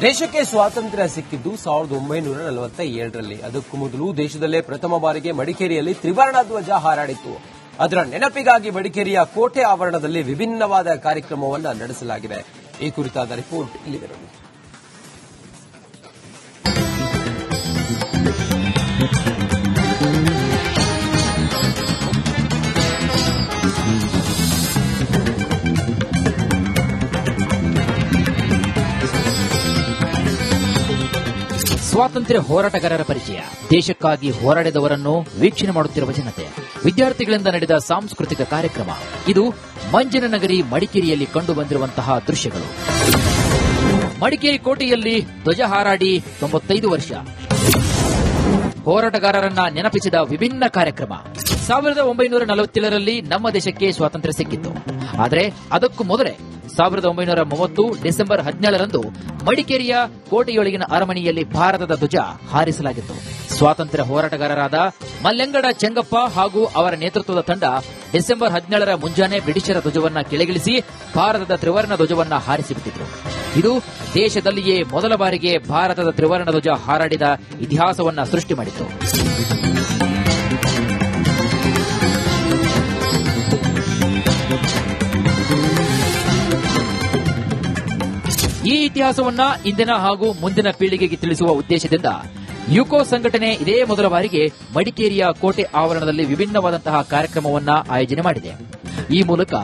ದೇಶಕ್ಕೆ ಸ್ವಾತಂತ್ರ್ಯ ಸಿಕ್ಕಿದ್ದು 1947ರಲ್ಲಿ. ಅದಕ್ಕೂ ಮೊದಲು ದೇಶದಲ್ಲೇ ಪ್ರಥಮ ಬಾರಿಗೆ ಮಡಿಕೇರಿಯಲ್ಲಿ ತ್ರಿವರ್ಣ ಧ್ವಜ ಹಾರಾಡಿತ್ತು. ಅದರ ನೆನಪಿಗಾಗಿ ಮಡಿಕೇರಿಯ ಕೋಟೆ ಆವರಣದಲ್ಲಿ ವಿಭಿನ್ನವಾದ ಕಾರ್ಯಕ್ರಮವನ್ನು ನಡೆಸಲಾಗಿದೆ. ಈ ಕುರಿತಾದ ರಿಪೋರ್ಟ್ ಇಲ್ಲಿದೆ ನೋಡಿ. ಸ್ವಾತಂತ್ರ್ಯ ಹೋರಾಟಗಾರರ ಪರಿಚಯ, ದೇಶಕ್ಕಾಗಿ ಹೋರಾಡಿದವರನ್ನು ವೀಕ್ಷಣೆ ಮಾಡುತ್ತಿರುವ ಜನತೆ, ವಿದ್ಯಾರ್ಥಿಗಳಿಂದ ನಡೆದ ಸಾಂಸ್ಕೃತಿಕ ಕಾರ್ಯಕ್ರಮ. ಇದು ಮಂಜಿನ ನಗರಿ ಮಡಿಕೇರಿಯಲ್ಲಿ ಕಂಡುಬಂದಿರುವಂತಹ ದೃಶ್ಯಗಳು. ಮಡಿಕೇರಿ ಕೋಟೆಯಲ್ಲಿ ಧ್ವಜ ಹಾರಾಡಿ 95 ವರ್ಷ. ಹೋರಾಟಗಾರರನ್ನ ನೆನಪಿಸಿದ ವಿಭಿನ್ನ ಕಾರ್ಯಕ್ರಮ. 1947ರಲ್ಲಿ ನಮ್ಮ ದೇಶಕ್ಕೆ ಸ್ವಾತಂತ್ರ್ಯ ಸಿಕ್ಕಿತ್ತು. ಆದರೆ ಅದಕ್ಕೂ ಮೊದಲೇ 1930 ಡಿಸೆಂಬರ್ 17ರಂದು ಮಡಿಕೇರಿಯ ಕೋಟೆಯೊಳಗಿನ ಅರಮನೆಯಲ್ಲಿ ಭಾರತದ ಧ್ವಜ ಹಾರಿಸಲಾಗಿತ್ತು. ಸ್ವಾತಂತ್ರ್ಯ ಹೋರಾಟಗಾರರಾದ ಮಲ್ಲೆಂಗಡ ಚೆಂಗಪ್ಪ ಹಾಗೂ ಅವರ ನೇತೃತ್ವದ ತಂಡ ಡಿಸೆಂಬರ್ 17ರ ಮುಂಜಾನೆ ಬ್ರಿಟಿಷರ ಧ್ವಜವನ್ನ ಕೆಳಗಿಳಿಸಿ ಭಾರತದ ತ್ರಿವರ್ಣ ಧ್ವಜವನ್ನ ಹಾರಿಸಿಬಿಟ್ಟಿದ್ರು. ಇದು ದೇಶದಲ್ಲಿಯೇ ಮೊದಲ ಬಾರಿಗೆ ಭಾರತದ ತ್ರಿವರ್ಣ ಧ್ವಜ ಹಾರಾಡಿದ ಇತಿಹಾಸವನ್ನ ಸೃಷ್ಟಿ ಮಾಡಿತ್ತು. ಈ ಇತಿಹಾಸವನ್ನ ಇಂದಿನ ಹಾಗೂ ಮುಂದಿನ ಪೀಳಿಗೆಗೆ ತಿಳಿಸುವ ಉದ್ದೇಶದಿಂದ ಯುಕೋ ಸಂಘಟನೆ ಇದೇ ಮೊದಲ ಬಾರಿಗೆ ಮಡಿಕೇರಿಯ ಕೋಟೆ ಆವರಣದಲ್ಲಿ ವಿಭಿನ್ನವಾದಂತಹ ಕಾರ್ಯಕ್ರಮವನ್ನ ಆಯೋಜನೆ ಮಾಡಿದೆ. ಈ ಮೂಲಕ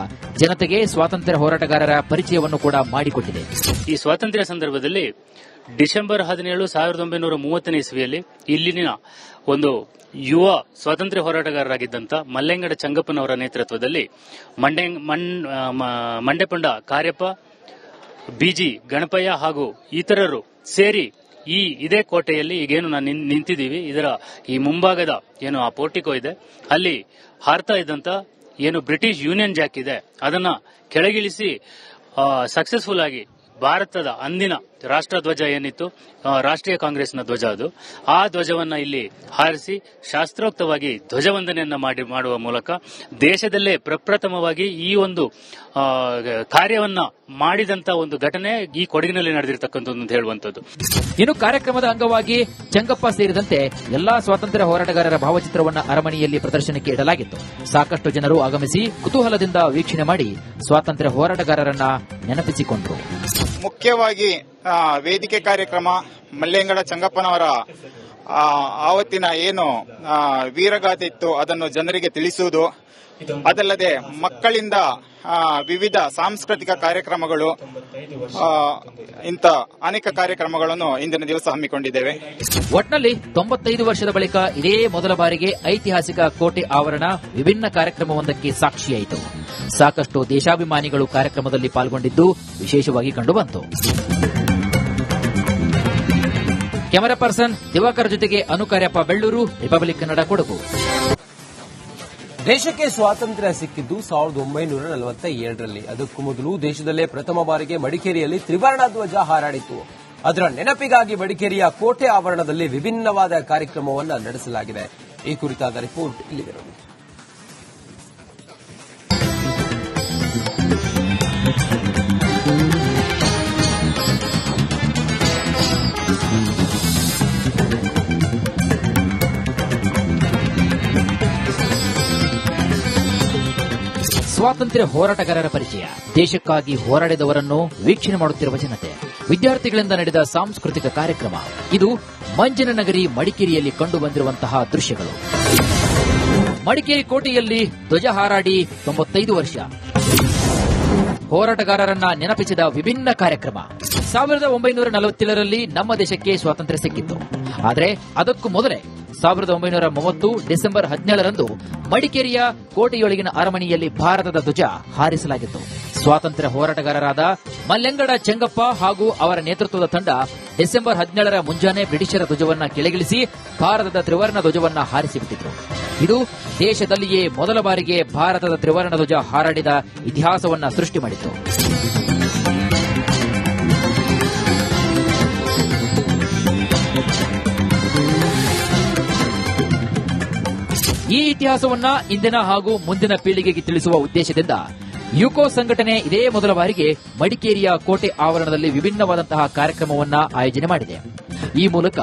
ಜನತೆಗೆ ಸ್ವಾತಂತ್ರ್ಯ ಹೋರಾಟಗಾರರ ಪರಿಚಯವನ್ನು ಕೂಡ ಮಾಡಿಕೊಟ್ಟಿದೆ. ಈ ಸ್ವಾತಂತ್ರ್ಯ ಸಂದರ್ಭದಲ್ಲಿ ಡಿಸೆಂಬರ್ 17, 1930ನೇ ಇಸ್ವಿಯಲ್ಲಿ ಇಲ್ಲಿನ ಒಂದು ಯುವ ಸ್ವಾತಂತ್ರ್ಯ ಹೋರಾಟಗಾರರಾಗಿದ್ದಂಥ ಮಲ್ಲೆಂಗಡ ಚೆಂಗಪ್ಪನವರ ನೇತೃತ್ವದಲ್ಲಿ ಮಂಡೆಪಂಡ ಕಾರ್ಯಪ್ಪ, ಬಿಜಿ ಗಣಪಯ್ಯ ಹಾಗೂ ಇತರರು ಸೇರಿ ಇದೇ ಕೋಟೆಯಲ್ಲಿ ಈಗೇನು ನಾನು ನಿಂತಿದ್ದೀವಿ, ಇದರ ಈ ಮುಂಭಾಗದ ಏನು ಆ ಪೋರ್ಟಿಕೋ ಇದೆ, ಅಲ್ಲಿ ಹಾರ್ತಾ ಇದ್ದಂತ ಏನು ಬ್ರಿಟಿಷ್ ಯೂನಿಯನ್ ಜಾಕ್ ಇದೆ ಅದನ್ನ ಕೆಳಗಿಳಿಸಿ ಸಕ್ಸಸ್ಫುಲ್ ಆಗಿ ಭಾರತದ ಅಂದಿನ ರಾಷ್ಟ್ರ ಧ್ವಜ ಏನಿತ್ತು, ರಾಷ್ಟ್ರೀಯ ಕಾಂಗ್ರೆಸ್ನ ಧ್ವಜ, ಆ ಧ್ವಜವನ್ನ ಇಲ್ಲಿ ಹಾರಿಸಿ ಶಾಸ್ತ್ರೋಕ್ತವಾಗಿ ಧ್ವಜವಂದನೆಯನ್ನ ಮಾಡುವ ಮೂಲಕ ದೇಶದಲ್ಲೇ ಪ್ರಪ್ರಥಮವಾಗಿ ಈ ಒಂದು ಕಾರ್ಯವನ್ನ ಮಾಡಿದಂತ ಒಂದು ಘಟನೆ ಈ ಕೊಡಗಿನಲ್ಲಿ ನಡೆದಿರತಕ್ಕಂಥದ್ದು ಅಂತ ಹೇಳುವಂತದ್ದು. ಇನ್ನು ಕಾರ್ಯಕ್ರಮದ ಅಂಗವಾಗಿ ಚೆಂಗಪ್ಪ ಸೇರಿದಂತೆ ಎಲ್ಲಾ ಸ್ವಾತಂತ್ರ್ಯ ಹೋರಾಟಗಾರರ ಭಾವಚಿತ್ರವನ್ನ ಅರಮನೆಯಲ್ಲಿ ಪ್ರದರ್ಶನಕ್ಕೆ ಇಡಲಾಗಿತ್ತು. ಸಾಕಷ್ಟು ಜನರು ಆಗಮಿಸಿ ಕುತೂಹಲದಿಂದ ವೀಕ್ಷಣೆ ಮಾಡಿ ಸ್ವಾತಂತ್ರ್ಯ ಹೋರಾಟಗಾರರನ್ನ ನೆನಪಿಸಿಕೊಂಡರು. ಮುಖ್ಯವಾಗಿ ವೇದಿಕೆ ಕಾರ್ಯಕ್ರಮ ಮಲ್ಲೆಂಗಡ ಚೆಂಗಪ್ಪನವರ ಆವತ್ತಿನ ಏನು ವೀರಗಾಥೆ ಇತ್ತು ಅದನ್ನು ಜನರಿಗೆ ತಿಳಿಸುವುದು, ಅದಲ್ಲದೆ ಮಕ್ಕಳಿಂದ ವಿವಿಧ ಸಾಂಸ್ಕೃತಿಕ ಕಾರ್ಯಕ್ರಮಗಳು, ಇಂಥ ಅನೇಕ ಕಾರ್ಯಕ್ರಮಗಳನ್ನು ಇಂದಿನ ದಿವಸ ಹಮ್ಮಿಕೊಂಡಿದ್ದೇವೆ. ಒಟ್ನಲ್ಲಿ 95 ವರ್ಷದ ಬಳಿಕ ಇದೇ ಮೊದಲ ಬಾರಿಗೆ ಐತಿಹಾಸಿಕ ಕೋಟೆ ಆವರಣ ವಿಭಿನ್ನ ಕಾರ್ಯಕ್ರಮವೊಂದಕ್ಕೆ ಸಾಕ್ಷಿಯಾಯಿತು. ಸಾಕಷ್ಟು ದೇಶಾಭಿಮಾನಿಗಳು ಕಾರ್ಯಕ್ರಮದಲ್ಲಿ ಪಾಲ್ಗೊಂಡಿದ್ದು ವಿಶೇಷವಾಗಿ ಕಂಡುಬಂತು. ಕ್ಯಾಮರಾ ಪರ್ಸನ್ ದಿವಾಕರ್ ಜೊತೆಗೆ ಅನುಕಾರ್ಯಪ್ಪ, ಬೆಳ್ಳೂರು, ರಿಪಬ್ಲಿಕ್ ಕನ್ನಡ, ಕೊಡಗು. ದೇಶಕ್ಕೆ ಸ್ವಾತಂತ್ರ್ಯ ಸಿಕ್ಕಿದ್ದು 1947ರಲ್ಲಿ. ಅದಕ್ಕೂ ಮೊದಲು ದೇಶದಲ್ಲೇ ಪ್ರಥಮ ಬಾರಿಗೆ ಮಡಿಕೇರಿಯಲ್ಲಿ ತ್ರಿವರ್ಣ ಧ್ವಜ ಹಾರಾಡಿತ್ತು. ಅದರ ನೆನಪಿಗಾಗಿ ಮಡಿಕೇರಿಯ ಕೋಟೆ ಆವರಣದಲ್ಲಿ ವಿಭಿನ್ನವಾದ ಕಾರ್ಯಕ್ರಮವನ್ನು ನಡೆಸಲಾಗಿದೆ. ಈ ಕುರಿತಾದ ರಿಪೋರ್ಟ್ ಇಲ್ಲಿದೆ ನೋಡಿ. ಸ್ವಾತಂತ್ರ್ಯ ಹೋರಾಟಗಾರರ ಪರಿಚಯ, ದೇಶಕ್ಕಾಗಿ ಹೋರಾಡಿದವರನ್ನು ವೀಕ್ಷಣೆ ಮಾಡುತ್ತಿರುವ ಜನತೆ, ವಿದ್ಯಾರ್ಥಿಗಳಿಂದ ನಡೆದ ಸಾಂಸ್ಕೃತಿಕ ಕಾರ್ಯಕ್ರಮ. ಇದು ಮಂಜಿನ ನಗರಿ ಮಡಿಕೇರಿಯಲ್ಲಿ ಕಂಡುಬಂದಿರುವಂತಹ ದೃಶ್ಯಗಳು. ಮಡಿಕೇರಿ ಕೋಟೆಯಲ್ಲಿ ಧ್ವಜ ಹಾರಾಡಿ 95 ವರ್ಷ. ಹೋರಾಟಗಾರರನ್ನ ನೆನಪಿಸಿದ ವಿಭಿನ್ನ ಕಾರ್ಯಕ್ರಮ. 1947ರಲ್ಲಿ ನಮ್ಮ ದೇಶಕ್ಕೆ ಸ್ವಾತಂತ್ರ್ಯ ಸಿಕ್ಕಿತ್ತು. ಆದರೆ ಅದಕ್ಕೂ ಮೊದಲೇ 1930 ಡಿಸೆಂಬರ್ 17ರಂದು ಮಡಿಕೇರಿಯ ಕೋಟೆಯೊಳಗಿನ ಅರಮನೆಯಲ್ಲಿ ಭಾರತದ ಧ್ವಜ ಹಾರಿಸಲಾಗಿತ್ತು. ಸ್ವಾತಂತ್ರ್ಯ ಹೋರಾಟಗಾರರಾದ ಮಲ್ಲೆಂಗಡ ಚೆಂಗಪ್ಪ ಹಾಗೂ ಅವರ ನೇತೃತ್ವದ ತಂಡ ಡಿಸೆಂಬರ್ 17ರ ಮುಂಜಾನೆ ಬ್ರಿಟಿಷರ ಧ್ವಜವನ್ನ ಕೆಳಗಿಳಿಸಿ ಭಾರತದ ತ್ರಿವರ್ಣ ಧ್ವಜವನ್ನ ಹಾರಿಸಿಬಿಟ್ಟಿದ್ರು. ಇದು ದೇಶದಲ್ಲಿಯೇ ಮೊದಲ ಬಾರಿಗೆ ಭಾರತದ ತ್ರಿವರ್ಣ ಧ್ವಜ ಹಾರಾಡಿದ ಇತಿಹಾಸವನ್ನ ಸೃಷ್ಟಿ ಮಾಡಿತ್ತು. ಈ ಇತಿಹಾಸವನ್ನ ಇಂದಿನ ಹಾಗೂ ಮುಂದಿನ ಪೀಳಿಗೆಗೆ ತಿಳಿಸುವ ಉದ್ದೇಶದಿಂದ ಯುಕೋ ಸಂಘಟನೆ ಇದೇ ಮೊದಲ ಬಾರಿಗೆ ಮಡಿಕೇರಿಯ ಕೋಟೆ ಆವರಣದಲ್ಲಿ ವಿಭಿನ್ನವಾದಂತಹ ಕಾರ್ಯಕ್ರಮವನ್ನ ಆಯೋಜನೆ ಮಾಡಿದೆ. ಈ ಮೂಲಕ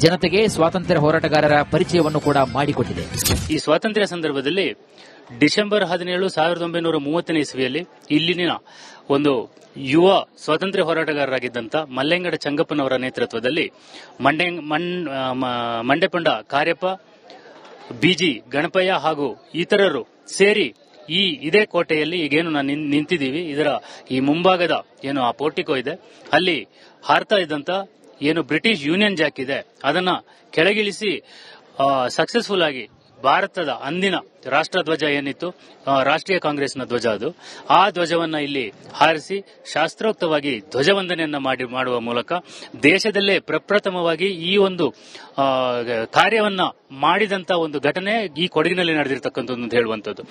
ಜನತೆಗೆ ಸ್ವಾತಂತ್ರ್ಯ ಹೋರಾಟಗಾರರ ಪರಿಚಯವನ್ನು ಕೂಡ ಮಾಡಿಕೊಟ್ಟಿದೆ. ಈ ಸ್ವಾತಂತ್ರ್ಯ ಸಂದರ್ಭದಲ್ಲಿ ಡಿಸೆಂಬರ್ 17, 1930 ಇಸ್ವಿಯಲ್ಲಿ ಇಲ್ಲಿನ ಒಂದು ಯುವ ಸ್ವಾತಂತ್ರ್ಯ ಹೋರಾಟಗಾರರಾಗಿದ್ದಂತ ಮಲ್ಲೆಂಗಡ ಚಂಗಪ್ಪನವರ ನೇತೃತ್ವದಲ್ಲಿ ಮಂಡೆಪಂಡ ಕಾರ್ಯಪ್ಪ, ಬಿಜಿ ಗಣಪಯ್ಯ ಹಾಗೂ ಇತರರು ಸೇರಿ ಇದೇ ಕೋಟೆಯಲ್ಲಿ ಈಗೇನು ನಾನು ನಿಂತಿದ್ದೀವಿ, ಇದರ ಈ ಮುಂಭಾಗದ ಏನು ಆ ಪೋರ್ಟಿಕೋ ಇದೆ, ಅಲ್ಲಿ ಹಾರ್ತಾ ಇದ್ದಂತ ಏನು ಬ್ರಿಟಿಷ್ ಯೂನಿಯನ್ ಜಾಕ್ ಇದೆ ಅದನ್ನ ಕೆಳಗಿಳಿಸಿ ಸಕ್ಸಸ್ಫುಲ್ ಆಗಿ ಭಾರತದ ಅಂದಿನ ರಾಷ್ಟ್ರ ಧ್ವಜ ಏನಿತ್ತು, ರಾಷ್ಟ್ರೀಯ ಕಾಂಗ್ರೆಸ್ನ ಧ್ವಜ, ಅದು ಆ ಧ್ವಜವನ್ನ ಇಲ್ಲಿ ಹಾರಿಸಿ ಶಾಸ್ತ್ರೋಕ್ತವಾಗಿ ಧ್ವಜವಂದನೆಯನ್ನ ಮಾಡುವ ಮೂಲಕ ದೇಶದಲ್ಲೇ ಪ್ರಪ್ರಥಮವಾಗಿ ಈ ಒಂದು ಕಾರ್ಯವನ್ನ ಮಾಡಿದಂತ ಒಂದು ಘಟನೆ ಈ ಕೊಡಗಿನಲ್ಲಿ ನಡೆದಿರತಕ್ಕಂಥದ್ದು ಅಂತ ಹೇಳುವಂತದ್ದು.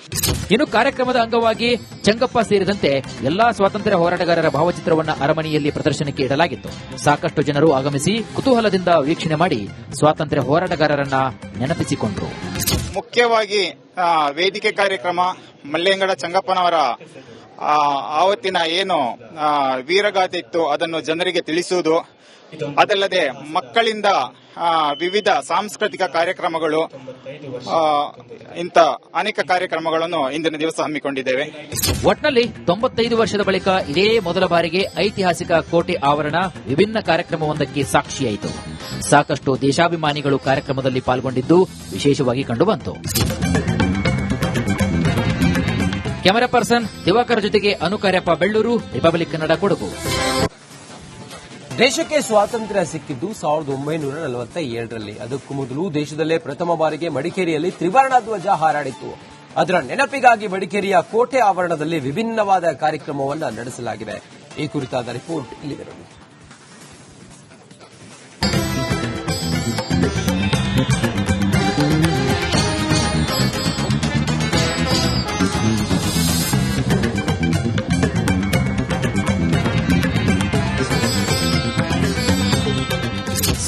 ಇನ್ನು ಕಾರ್ಯಕ್ರಮದ ಅಂಗವಾಗಿ ಚಂಗಪ್ಪ ಸೇರಿದಂತೆ ಎಲ್ಲಾ ಸ್ವಾತಂತ್ರ್ಯ ಹೋರಾಟಗಾರರ ಭಾವಚಿತ್ರವನ್ನ ಅರಮನೆಯಲ್ಲಿ ಪ್ರದರ್ಶನಕ್ಕೆ ಇಡಲಾಗಿತ್ತು. ಸಾಕಷ್ಟು ಜನರು ಆಗಮಿಸಿ ಕುತೂಹಲದಿಂದ ವೀಕ್ಷಣೆ ಮಾಡಿ ಸ್ವಾತಂತ್ರ್ಯ ಹೋರಾಟಗಾರರನ್ನ ನೆನಪಿಸಿಕೊಂಡರು. ಮುಖ್ಯವಾಗಿ ವೇದಿಕೆ ಕಾರ್ಯಕ್ರಮ ಮಲ್ಲೆಂಗಡ ಚಂಗಪ್ಪನವರ ಆವತ್ತಿನ ಏನು ವೀರಗಾಥೆ ಇತ್ತು ಅದನ್ನು ಜನರಿಗೆ ತಿಳಿಸುವುದು, ಅದಲ್ಲದೆ ಮಕ್ಕಳಿಂದ ವಿವಿಧ ಸಾಂಸ್ಕೃತಿಕ ಕಾರ್ಯಕ್ರಮಗಳು, ಇಂಥ ಅನೇಕ ಕಾರ್ಯಕ್ರಮಗಳನ್ನು ಇಂದಿನ ದಿವಸ ಹಮ್ಮಿಕೊಂಡಿದ್ದೇವೆ. ಒಟ್ನಲ್ಲಿ 95 ವರ್ಷದ ಬಳಿಕ ಇದೇ ಮೊದಲ ಬಾರಿಗೆ ಐತಿಹಾಸಿಕ ಕೋಟೆ ಆವರಣ ವಿಭಿನ್ನ ಕಾರ್ಯಕ್ರಮವೊಂದಕ್ಕೆ ಸಾಕ್ಷಿಯಾಯಿತು. ಸಾಕಷ್ಟು ದೇಶಾಭಿಮಾನಿಗಳು ಕಾರ್ಯಕ್ರಮದಲ್ಲಿ ಪಾಲ್ಗೊಂಡಿದ್ದು ವಿಶೇಷವಾಗಿ ಕಂಡುಬಂತು. ಕ್ಯಾಮೆರಾ ಪರ್ಸನ್ ದಿವಾಕರ್ ಜೊತೆಗೆ ಅನುಕಾರ್ಯಪ್ಪ, ಬೆಳ್ಳೂರು, ರಿಪಬ್ಲಿಕ್ ಕನ್ನಡ, ಕೊಡಗು. ದೇಶಕ್ಕೆ ಸ್ವಾತಂತ್ರ್ಯ ಸಿಕ್ಕಿದ್ದು 1947ರಲ್ಲಿ. ಅದಕ್ಕೂ ಮೊದಲು ದೇಶದಲ್ಲೇ ಪ್ರಥಮ ಬಾರಿಗೆ ಮಡಿಕೇರಿಯಲ್ಲಿ ತ್ರಿವರ್ಣ ಧ್ವಜ ಹಾರಾಡಿತ್ತು. ಅದರ ನೆನಪಿಗಾಗಿ ಮಡಿಕೇರಿಯ ಕೋಟೆ ಆವರಣದಲ್ಲಿ ವಿಭಿನ್ನವಾದ ಕಾರ್ಯಕ್ರಮವನ್ನು ನಡೆಸಲಾಗಿದೆ. ಈ ಕುರಿತಾದ ರಿಪೋರ್ಟ್ ಇಲ್ಲಿದೆ.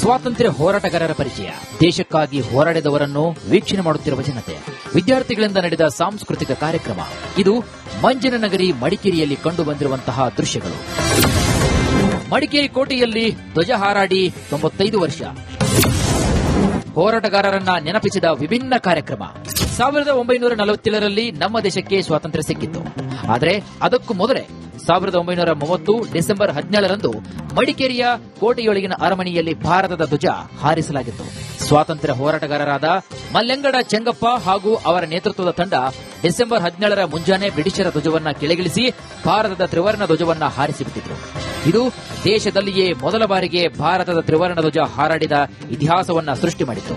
ಸ್ವಾತಂತ್ರ್ಯ ಹೋರಾಟಗಾರರ ಪರಿಚಯ, ದೇಶಕ್ಕಾಗಿ ಹೋರಾಡಿದವರನ್ನು ವೀಕ್ಷಣೆ ಮಾಡುತ್ತಿರುವ ಜನತೆ, ವಿದ್ಯಾರ್ಥಿಗಳಿಂದ ನಡೆದ ಸಾಂಸ್ಕೃತಿಕ ಕಾರ್ಯಕ್ರಮ, ಇದು ಮಂಜಿನ ನಗರಿ ಮಡಿಕೇರಿಯಲ್ಲಿ ಕಂಡುಬಂದಿರುವಂತಹ ದೃಶ್ಯಗಳು. ಮಡಿಕೇರಿ ಕೋಟೆಯಲ್ಲಿ ಧ್ವಜ ಹಾರಾಡಿ 95 ವರ್ಷ, ಹೋರಾಟಗಾರರನ್ನ ನೆನಪಿಸಿದ ವಿಭಿನ್ನ ಕಾರ್ಯಕ್ರಮ. 1947ರಲ್ಲಿ ನಮ್ಮ ದೇಶಕ್ಕೆ ಸ್ವಾತಂತ್ರ್ಯ ಸಿಕ್ಕಿತ್ತು. ಆದರೆ ಅದಕ್ಕೂ ಮೊದಲೇ 1930 ಡಿಸೆಂಬರ್ 17ರಂದು ಮಡಿಕೇರಿಯ ಕೋಟೆಯೊಳಗಿನ ಅರಮನೆಯಲ್ಲಿ ಭಾರತದ ಧ್ವಜ ಹಾರಿಸಲಾಗಿತ್ತು. ಸ್ವಾತಂತ್ರ್ಯ ಹೋರಾಟಗಾರರಾದ ಮಲ್ಲೆಂಗಡ ಚೆಂಗಪ್ಪ ಹಾಗೂ ಅವರ ನೇತೃತ್ವದ ತಂಡ ಡಿಸೆಂಬರ್ 17ರ ಮುಂಜಾನೆ ಬ್ರಿಟಿಷರ ಧ್ವಜವನ್ನ ಕೆಳಗಿಳಿಸಿ ಭಾರತದ ತ್ರಿವರ್ಣ ಧ್ವಜವನ್ನ ಹಾರಿಸಿಬಿಟ್ಟಿದ್ರು. ಇದು ದೇಶದಲ್ಲಿಯೇ ಮೊದಲ ಬಾರಿಗೆ ಭಾರತದ ತ್ರಿವರ್ಣ ಧ್ವಜ ಹಾರಾಡಿದ ಇತಿಹಾಸವನ್ನ ಸೃಷ್ಟಿ ಮಾಡಿತು.